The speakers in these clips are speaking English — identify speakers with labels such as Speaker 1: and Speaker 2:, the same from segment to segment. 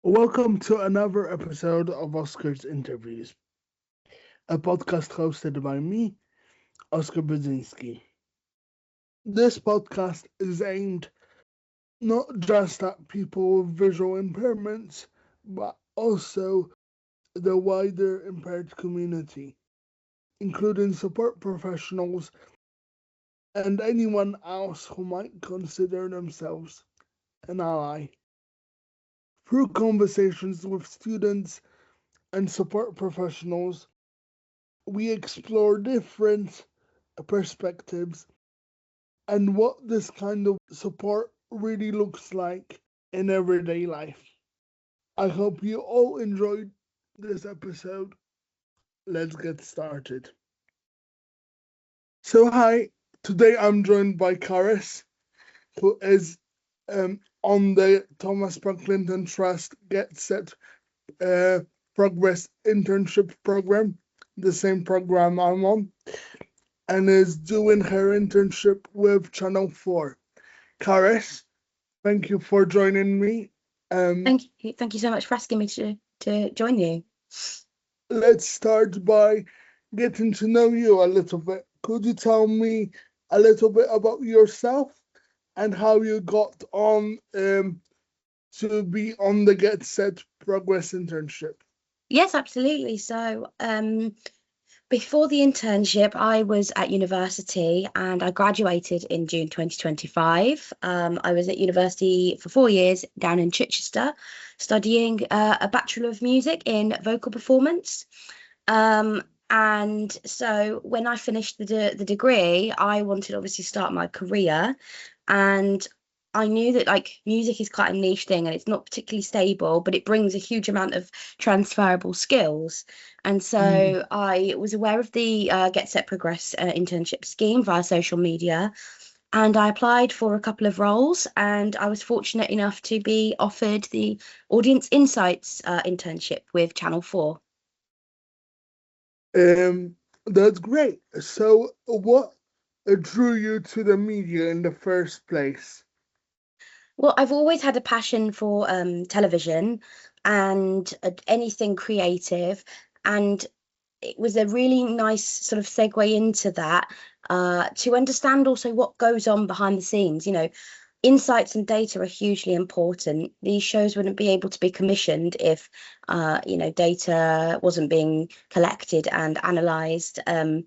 Speaker 1: Welcome to another episode of Oscar's Interviews, a podcast hosted by me, Oskar. This podcast is aimed not just at people with visual impairments, but also the wider impaired community, including support professionals and anyone else who might consider themselves an ally. Through conversations with students and support professionals, we explore different perspectives and what this kind of support really looks like in everyday life. I hope you all enjoyed this episode. Let's get started. So, hi, today I'm joined by Carys, who is on the Thomas Pocklington Trust Get Set Progress Internship Program, the same program I'm on, and is doing her internship with Channel 4. Carys, thank you for joining me.
Speaker 2: Thank you so much for asking me to join you.
Speaker 1: Let's start by getting to know you a little bit. Could you tell me a little bit about yourself and how you got on to be on the Get Set Progress internship?
Speaker 2: Yes, absolutely. So, before the internship, I was at university and I graduated in June 2025. I was at university for 4 years down in Chichester, studying a Bachelor of Music in Vocal Performance. And so when I finished the degree, I wanted obviously to start my career, and I knew that music is quite a niche thing and it's not particularly stable, but it brings a huge amount of transferable skills. And so I was aware of the Get Set Progress internship scheme via social media, and I applied for a couple of roles, and I was fortunate enough to be offered the Audience Insights internship with Channel 4.
Speaker 1: That's great. So, what drew you to the media in the first place?
Speaker 2: Well, I've always had a passion for television and anything creative, and it was a really nice sort of segue into that to understand also what goes on behind the scenes. Insights and data are hugely important. These shows wouldn't be able to be commissioned if, data wasn't being collected and analysed. And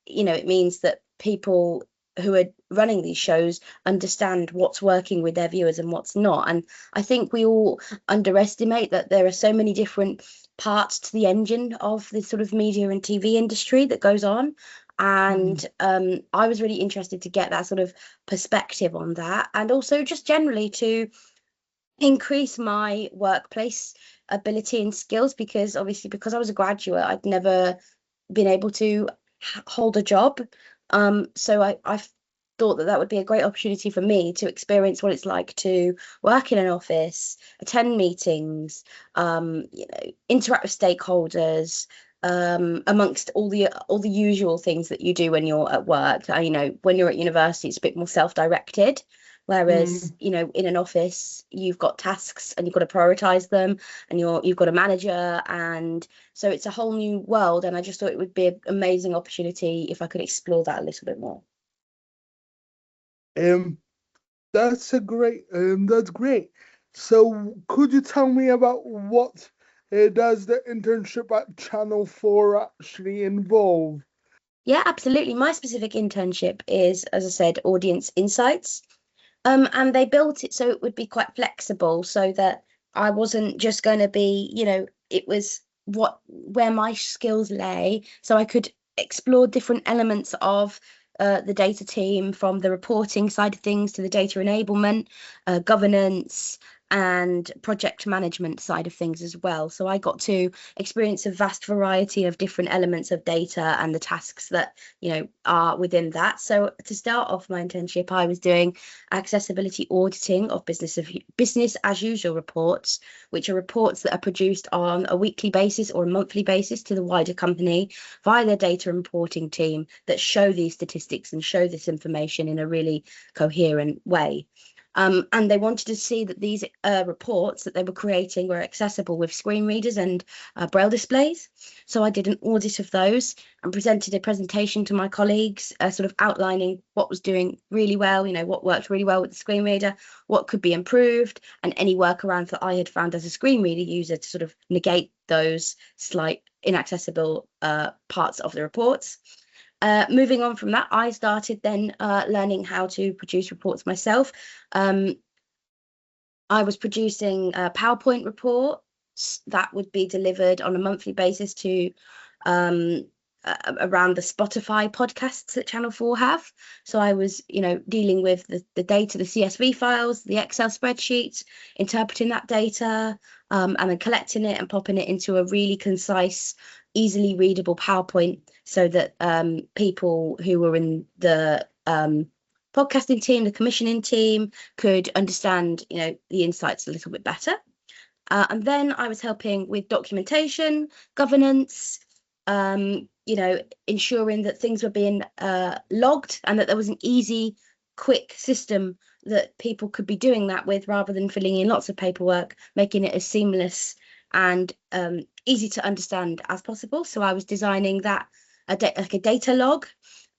Speaker 2: it means that people who are running these shows understand what's working with their viewers and what's not. And I think we all underestimate that there are so many different parts to the engine of the sort of media and TV industry that goes on. And I was really interested to get that sort of perspective on that, and also just generally to increase my workplace ability and skills, because obviously because I was a graduate, I'd never been able to hold a job. So I thought that would be a great opportunity for me to experience what it's like to work in an office, attend meetings, interact with stakeholders, amongst all the usual things that you do when you're at work. When you're at university, it's a bit more self-directed. Whereas, in an office, you've got tasks and you've got to prioritize them, and you've got a manager, and so it's a whole new world. And I just thought it would be an amazing opportunity if I could explore that a little bit more.
Speaker 1: That's great. So, could you tell me about what does the internship at Channel 4 actually involve?
Speaker 2: Yeah, absolutely. My specific internship is, as I said, Audience Insights. And they built it so it would be quite flexible, so that I wasn't just going to be, it was where my skills lay, so I could explore different elements of the data team, from the reporting side of things to the data enablement, governance, and project management side of things as well. So I got to experience a vast variety of different elements of data and the tasks that are within that. So to start off my internship, I was doing accessibility auditing of business as usual reports, which are reports that are produced on a weekly basis or a monthly basis to the wider company via their data reporting team, that show these statistics and show this information in a really coherent way. And they wanted to see that these reports that they were creating were accessible with screen readers and braille displays. So I did an audit of those and presented a presentation to my colleagues, sort of outlining what was doing really well, what worked really well with the screen reader, what could be improved, and any workarounds that I had found as a screen reader user to sort of negate those slight inaccessible parts of the reports. Moving on from that, I started then learning how to produce reports myself. I was producing PowerPoint reports that would be delivered on a monthly basis to around the Spotify podcasts that Channel 4 have. So I was, dealing with the data, the CSV files, the Excel spreadsheets, interpreting that data, and then collecting it and popping it into a really concise, easily readable PowerPoint so that people who were in the podcasting team, the commissioning team, could understand, the insights a little bit better. And then I was helping with documentation, governance, ensuring that things were being logged and that there was an easy, quick system that people could be doing that with rather than filling in lots of paperwork, making it as seamless and easy to understand as possible. So I was designing that like a data log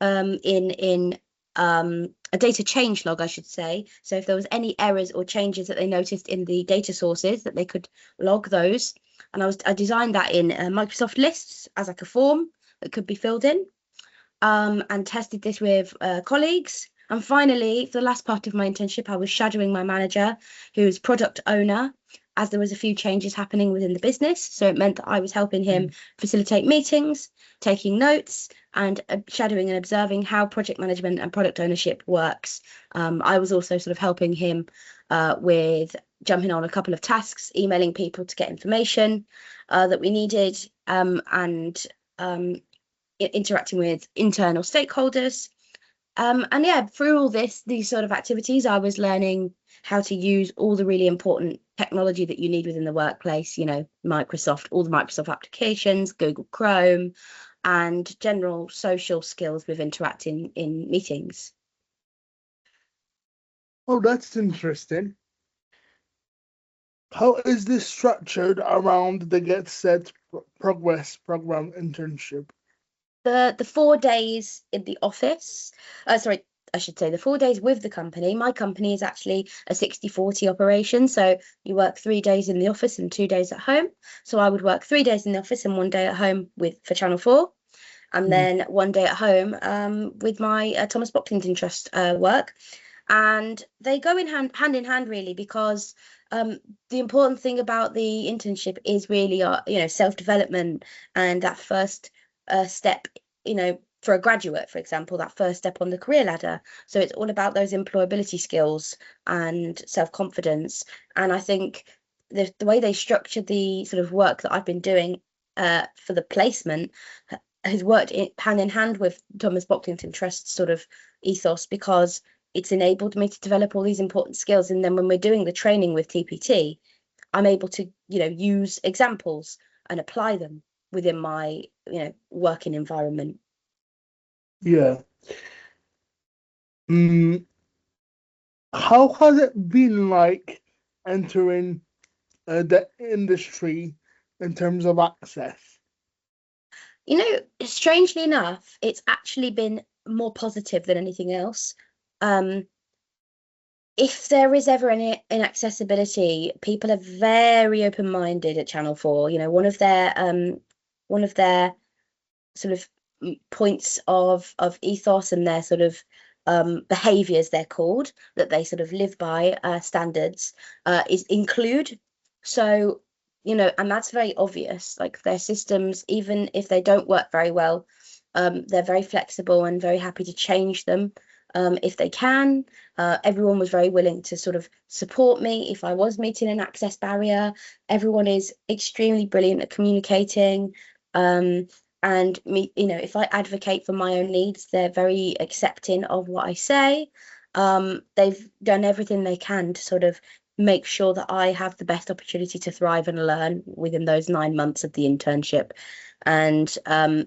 Speaker 2: in a data change log, I should say. So if there was any errors or changes that they noticed in the data sources, that they could log those. And I designed that in Microsoft Lists as like a form that could be filled in, and tested this with colleagues. And finally, for the last part of my internship, I was shadowing my manager, who's product owner, as there was a few changes happening within the business. So it meant that I was helping him facilitate meetings, taking notes, and shadowing and observing how project management and product ownership works. I was also sort of helping him with jumping on a couple of tasks, emailing people to get information that we needed, and interacting with internal stakeholders. And yeah, through all these sort of activities, I was learning how to use all the really important technology that you need within the workplace, Microsoft, all the Microsoft applications, Google Chrome, and general social skills with interacting in meetings.
Speaker 1: Oh, that's interesting. How is this structured around the Get Set Progress program internship?
Speaker 2: The 4 days in the office, I should say the 4 days with the company. My company is actually a 60-40 operation. So you work 3 days in the office and 2 days at home. So I would work 3 days in the office and 1 day at home for Channel 4. And then 1 day at home with my Thomas Pocklington Trust work. And they go hand in hand, really, because the important thing about the internship is really, self-development and that first step, for a graduate, for example, that first step on the career ladder. So it's all about those employability skills and self-confidence. And I think the way they structured the sort of work that I've been doing for the placement has worked hand in hand with Thomas Pocklington Trust's sort of ethos, because it's enabled me to develop all these important skills. And then when we're doing the training with TPT, I'm able to, use examples and apply them within my, working environment.
Speaker 1: Yeah. How has it been like entering the industry in terms of access?
Speaker 2: Strangely enough, it's actually been more positive than anything else. If there is ever any inaccessibility, people are very open-minded at Channel 4. One of their sort of points of ethos and their sort of behaviors, they're called, that they sort of live by, standards, is include. So, and that's very obvious. Like, their systems, even if they don't work very well, they're very flexible and very happy to change them if they can. Everyone was very willing to sort of support me if I was meeting an access barrier. Everyone is extremely brilliant at communicating. And me, if I advocate for my own needs, they're very accepting of what I say. They've done everything they can to sort of make sure that I have the best opportunity to thrive and learn within those 9 months of the internship. And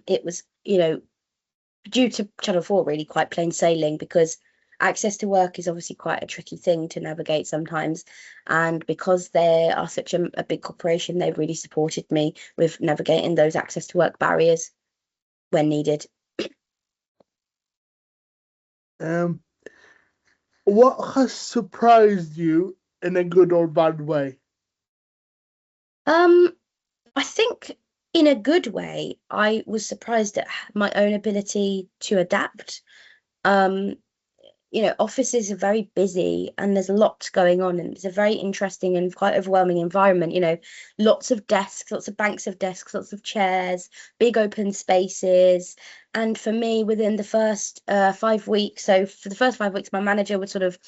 Speaker 2: it was, due to Channel 4, really quite plain sailing, because access to work is obviously quite a tricky thing to navigate sometimes. And because they are such a big corporation, they've really supported me with navigating those access to work barriers when needed.
Speaker 1: Um, what has surprised you in a good or bad way?
Speaker 2: I think in a good way, I was surprised at my own ability to adapt. Um, offices are very busy and there's lots going on, and it's a very interesting and quite overwhelming environment. Lots of desks, lots of banks of desks, lots of chairs, big open spaces. And for me, within the first 5 weeks, so for the first 5 weeks, my manager would sort of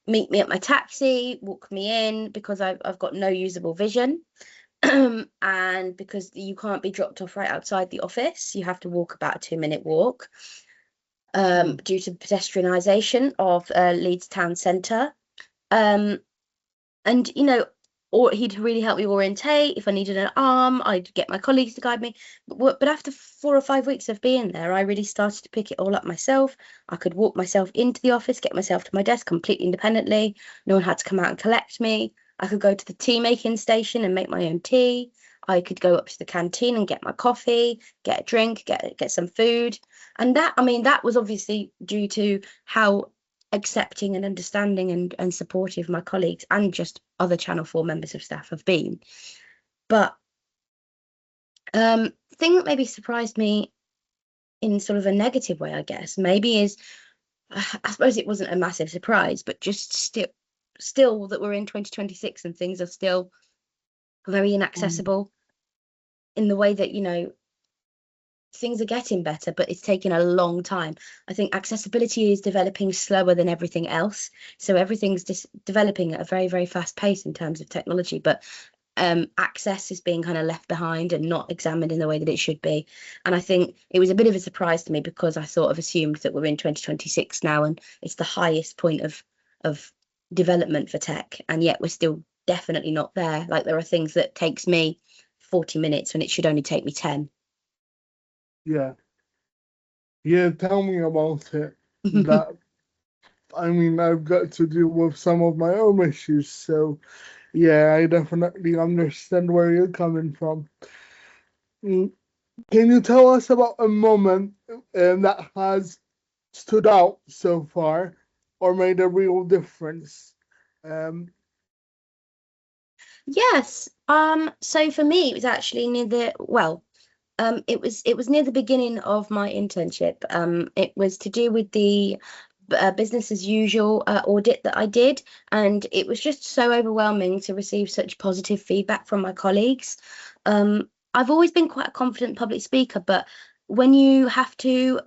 Speaker 2: meet me at my taxi, walk me in because I've got no usable vision. And because you can't be dropped off right outside the office, you have to walk about a 2-minute walk due to pedestrianisation of Leeds town centre. Um, and or he'd really help me orientate. If I needed an arm, I'd get my colleagues to guide me. But after 4 or 5 weeks of being there, I really started to pick it all up myself. I could walk myself into the office, get myself to my desk completely independently. No one had to come out and collect me. I could go to the tea making station and make my own tea. I could go up to the canteen and get my coffee, get a drink, get some food. And that was obviously due to how accepting and understanding and supportive my colleagues and just other Channel 4 members of staff have been. But thing that maybe surprised me in sort of a negative way, I guess, maybe is, I suppose it wasn't a massive surprise, but just still that we're in 2026 and things are still very inaccessible in the way that, things are getting better, but it's taking a long time. I think accessibility is developing slower than everything else. So everything's just developing at a very, very fast pace in terms of technology, but access is being kind of left behind and not examined in the way that it should be. And I think it was a bit of a surprise to me because I sort of assumed that we're in 2026 now and it's the highest point of development for tech, and yet we're still definitely not there. Like there are things that takes me 40 minutes when it should only take me 10.
Speaker 1: Yeah. Yeah, tell me about it. That I've got to deal with some of my own issues, so yeah, I definitely understand where you're coming from. Mm, Can you tell us about a moment that has stood out so far or made a real difference? Um,
Speaker 2: Yes. So for me, it was actually it was near the beginning of my internship. It was to do with the business as usual audit that I did, and it was just so overwhelming to receive such positive feedback from my colleagues. I've always been quite a confident public speaker, but when you have to,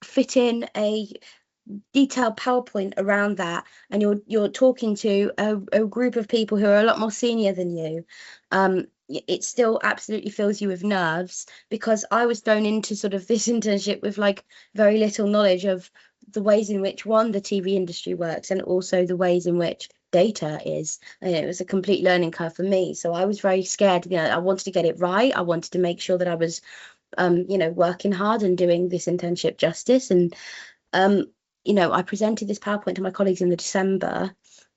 Speaker 2: fit in a detailed PowerPoint around that, and you're talking to a group of people who are a lot more senior than you, it still absolutely fills you with nerves because I was thrown into sort of this internship with like very little knowledge of the ways in which the TV industry works and also the ways in which data is. And it was a complete learning curve for me. So I was very scared. I wanted to get it right. I wanted to make sure that I was working hard and doing this internship justice. And I presented this PowerPoint to my colleagues in the December,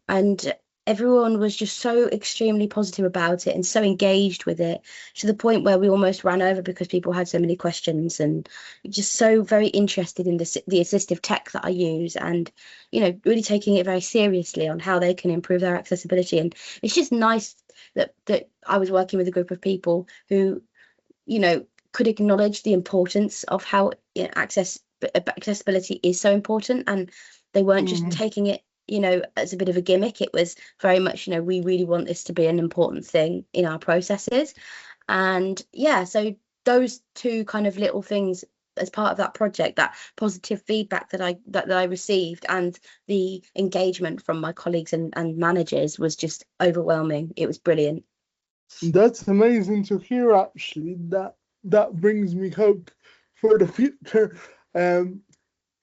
Speaker 2: and everyone was just so extremely positive about it and so engaged with it to the point where we almost ran over because people had so many questions and just so very interested in the assistive tech that I use, and really taking it very seriously on how they can improve their accessibility. And it's just nice that I was working with a group of people who could acknowledge the importance of how accessibility is so important, and they weren't just
Speaker 1: mm,
Speaker 2: taking it as a bit of a gimmick. It was very much we really want this to be an important thing in our processes. And yeah, so those two kind of little things as part of that project, that positive feedback that I received and the engagement from my colleagues and managers was just overwhelming. It was brilliant.
Speaker 1: that's amazing to hear, actually. That brings me hope for the future. Um,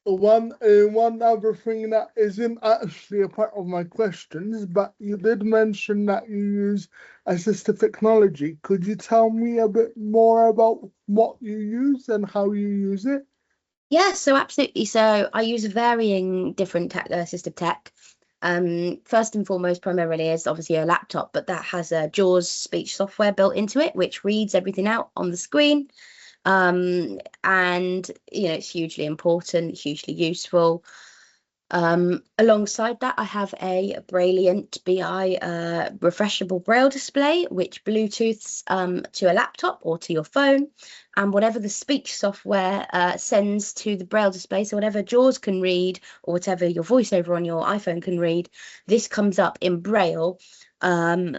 Speaker 1: one other thing that isn't actually a part of my questions, but you did mention that you use assistive technology. Could you tell me a bit more about what you use and how you use it?
Speaker 2: Yeah, so absolutely. So I use varying different assistive tech. First and foremost, primarily is obviously a laptop, but that has a JAWS speech software built into it, which reads everything out on the screen. And it's hugely important, hugely useful. Alongside that, I have a Brilliant BI refreshable braille display, which Bluetooths to a laptop or to your phone, and whatever the speech software sends to the braille display, so whatever JAWS can read or whatever your voiceover on your iPhone can read, this comes up in braille,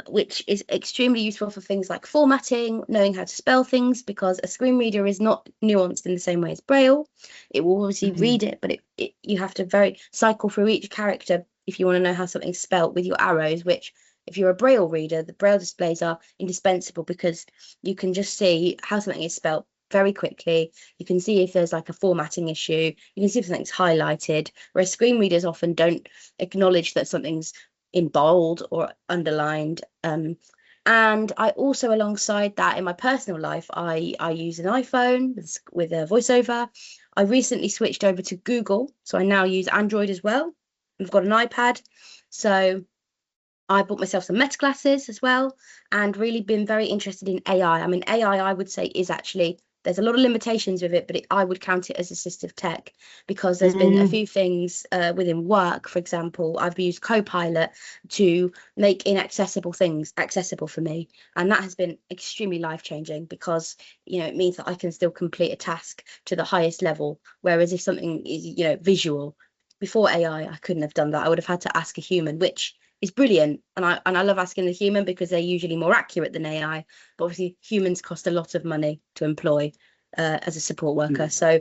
Speaker 2: which is extremely useful for things like formatting, knowing how to spell things, because a screen reader is not nuanced in the same way as braille. It will obviously
Speaker 1: Mhm.
Speaker 2: read it, but you have to very cycle through each character if you want to know how something's spelt with your arrows, which if you're a braille reader, the braille displays are indispensable because you can just see how something is spelt very quickly. You can see if there's like a formatting issue. You can see if something's highlighted, whereas screen readers often don't acknowledge that something's in bold or underlined. And I also, alongside that, in my personal life, I use an iPhone with a voiceover. I recently switched over to Google, so I now use Android as well. I've got an iPad, so I bought myself some Meta glasses as well, and really been very interested in AI. I mean, AI, I would say, is actually there's a lot of limitations with it, but I would count it as assistive tech because there's been a
Speaker 1: Mm,
Speaker 2: few things within work. For example, I've used Copilot to make inaccessible things accessible for me, and that has been extremely life changing because it means that I can still complete a task to the highest level. Whereas if something is visual, before AI, I couldn't have done that. I would have had to ask a human, which is brilliant. And I love asking the human because they're usually more accurate than AI. But obviously, humans cost a lot of money to employ as a support
Speaker 1: yeah.
Speaker 2: worker. So,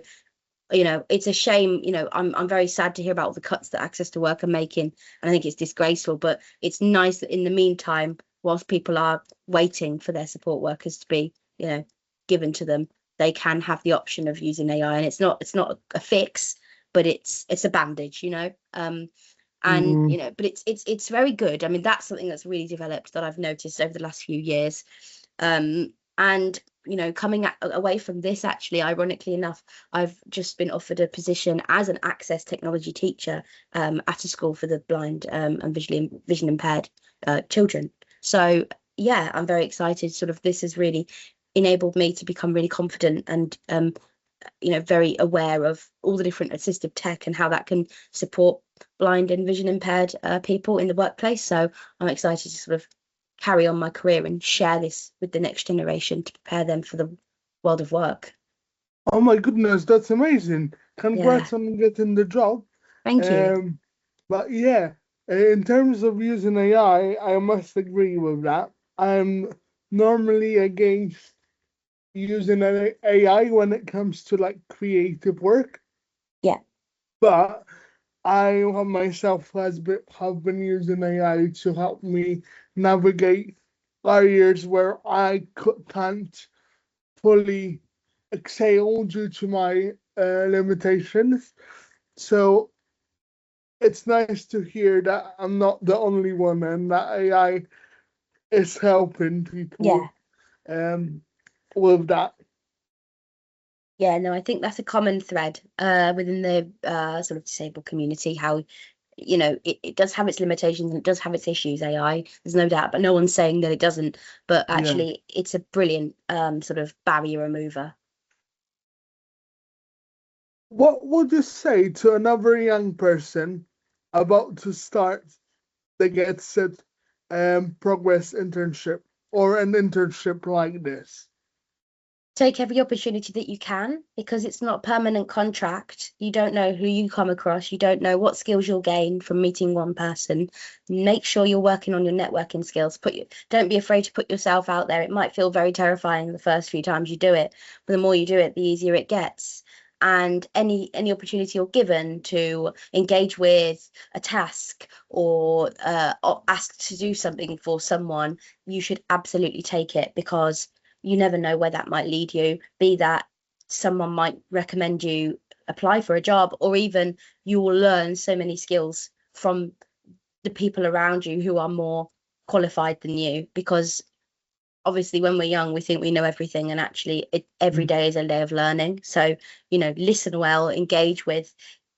Speaker 2: it's a shame. I'm very sad to hear about all the cuts that Access to Work are making. And I think it's disgraceful. But it's nice that in the meantime, whilst people are waiting for their support workers to be, given to them, they can have the option of using AI. And it's not a fix, but it's a bandage. And
Speaker 1: Mm.
Speaker 2: but it's very good. I mean, that's something that's really developed that I've noticed over the last few years. And coming away from this, actually, ironically enough, I've just been offered a position as an access technology teacher at a school for the blind and vision impaired children. So yeah, I'm very excited. Sort of this has really enabled me to become really confident and very aware of all the different assistive tech and how that can support blind and vision impaired people in the workplace. So I'm excited to sort of carry on my career and share this with the next generation to prepare them for the world of work.
Speaker 1: Oh my goodness, that's amazing.
Speaker 2: Yeah,
Speaker 1: Congrats on getting the job.
Speaker 2: thank you.
Speaker 1: Um, but yeah, in terms of using AI, I must agree with that. I'm normally against using AI when it comes to like creative work,
Speaker 2: Yeah,
Speaker 1: but I myself have been using AI to help me navigate areas where can't fully excel due to my limitations. So it's nice to hear that I'm not the only one and that AI is helping
Speaker 2: yeah.
Speaker 1: people um, with that.
Speaker 2: Yeah, no, I think that's a common thread within the sort of disabled community, how it does have its limitations and it does have its issues, AI, there's no doubt, but no one's saying that it doesn't. But
Speaker 1: Yeah.
Speaker 2: actually, it's a brilliant sort of barrier remover.
Speaker 1: What would you say to another young person about to start the Get Set Progress internship or an internship like this?
Speaker 2: Take every opportunity that you can because it's not a permanent contract. You don't know who you come across. You don't know what skills you'll gain from meeting one person. Make sure you're working on your networking skills. Don't be afraid to put yourself out there. It might feel very terrifying the first few times you do it, but the more you do it, the easier it gets. And any opportunity you're given to engage with a task or ask to do something for someone, you should absolutely take it because you never know where that might lead you, be that someone might recommend you apply for a job, or even you will learn so many skills from the people around you who are more qualified than you because obviously when we're young, we think we know everything, and actually every day is a day of learning. So, listen well, engage with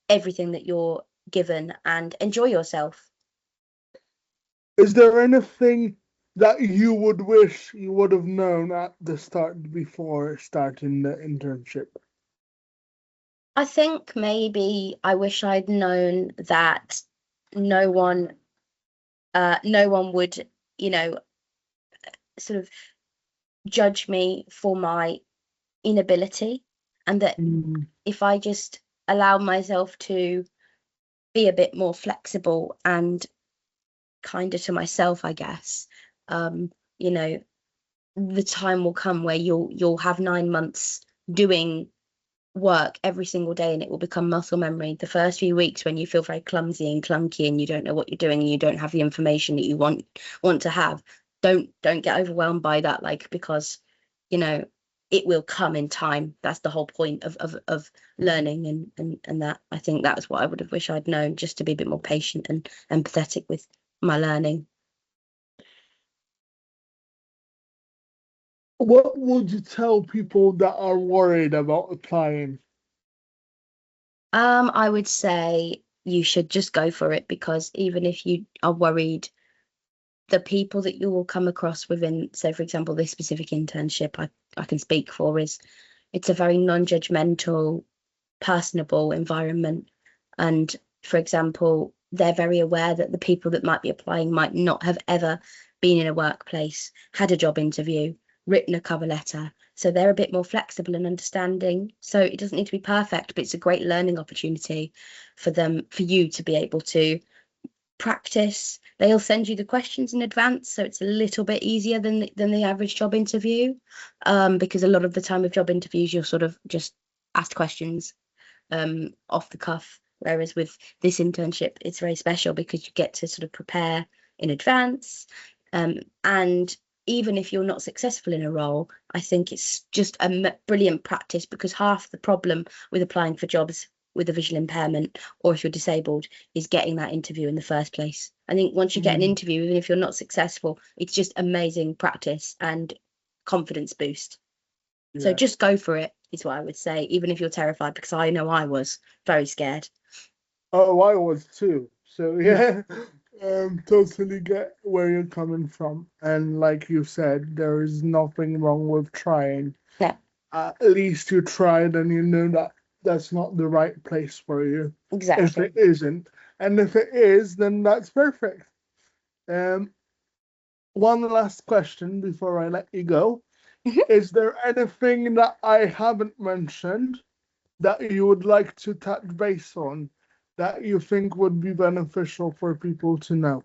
Speaker 2: everything that you're given, and enjoy yourself.
Speaker 1: Is there anything that you would wish you would have known at the start before starting the internship?
Speaker 2: I think maybe I wish I'd known that no one would, sort of judge me for my inability, and that if I just allow myself to be a bit more flexible and kinder to myself, I guess, the time will come where you'll have 9 months doing work every single day, and it will become muscle memory. The first few weeks when you feel very clumsy and clunky and you don't know what you're doing and you don't have the information that you want to have, don't get overwhelmed by that, because it will come in time. That's the whole point of learning, and that, I think that's what I would have wished I'd known, just to be a bit more patient and empathetic with my learning.
Speaker 1: What would you tell people that are worried about applying?
Speaker 2: I would say you should just go for it, because even if you are worried, the people that you will come across within, say, for example, this specific internship I can speak for, it's a very non-judgmental, personable environment. And for example, they're very aware that the people that might be applying might not have ever been in a workplace, had a job interview, written a cover letter. So they're a bit more flexible and understanding. So it doesn't need to be perfect, but it's a great learning opportunity for you to be able to practice. They'll send you the questions in advance, so it's a little bit easier than the average job interview, because a lot of the time with job interviews you're sort of just asked questions off the cuff, whereas with this internship it's very special because you get to sort of prepare in advance, and even if you're not successful in a role, I think it's just a brilliant practice, because half the problem with applying for jobs with a visual impairment, or if you're disabled, is getting that interview in the first place. I think once you get an interview, even if you're not successful, it's just amazing practice and confidence boost. Yeah. So just go for it, is what I would say, even if you're terrified, because I know I was very scared.
Speaker 1: Oh, I was too. So yeah, totally get where you're coming from. And like you said, there is nothing wrong with trying.
Speaker 2: Yeah.
Speaker 1: At least you tried, and you know that that's not the right place for you.
Speaker 2: Exactly.
Speaker 1: If it isn't, and if it is, then that's perfect. One last question before I let you go. Is there anything that I haven't mentioned that you would like to touch base on, that you think would be beneficial for people to know?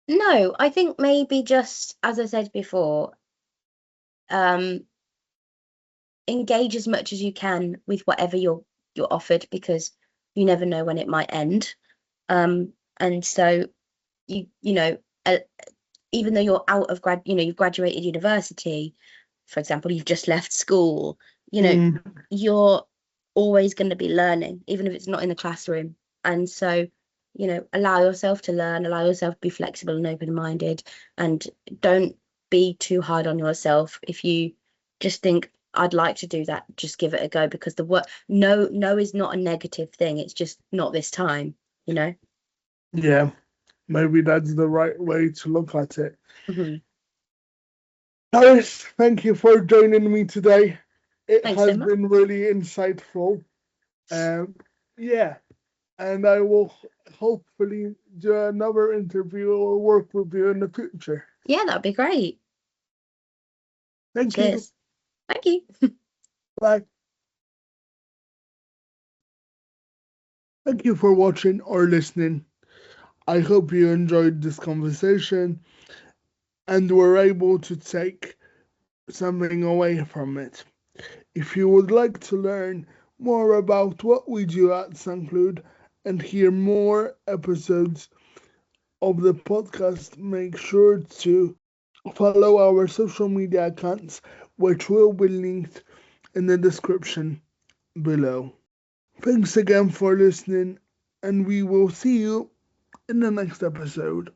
Speaker 2: No, I think maybe just, as I said before, engage as much as you can with whatever you're offered, because you never know when it might end. And so even though you're out of you've graduated university, for example, you've just left school, you're always going to be learning, even if it's not in the classroom. And so, allow yourself to learn, allow yourself to be flexible and open-minded, and don't be too hard on yourself. If you just think, I'd like to do that, just give it a go, because the work, no is not a negative thing. It's just not this time,
Speaker 1: Yeah, maybe that's the right way to look at it.
Speaker 2: Mm-hmm.
Speaker 1: Carys, thank you for joining me today.
Speaker 2: Thanks
Speaker 1: has
Speaker 2: so much.
Speaker 1: been really insightful. Yeah, and I will hopefully do another interview or work with you in the future.
Speaker 2: Yeah, that'd be great.
Speaker 1: Thank
Speaker 2: Cheers.
Speaker 1: you.
Speaker 2: Thank you.
Speaker 1: Bye. Thank you for watching or listening. I hope you enjoyed this conversation and were able to take something away from it. If you would like to learn more about what we do at Senclude and hear more episodes of the podcast, make sure to follow our social media accounts, which will be linked in the description below. Thanks again for listening, and we will see you in the next episode.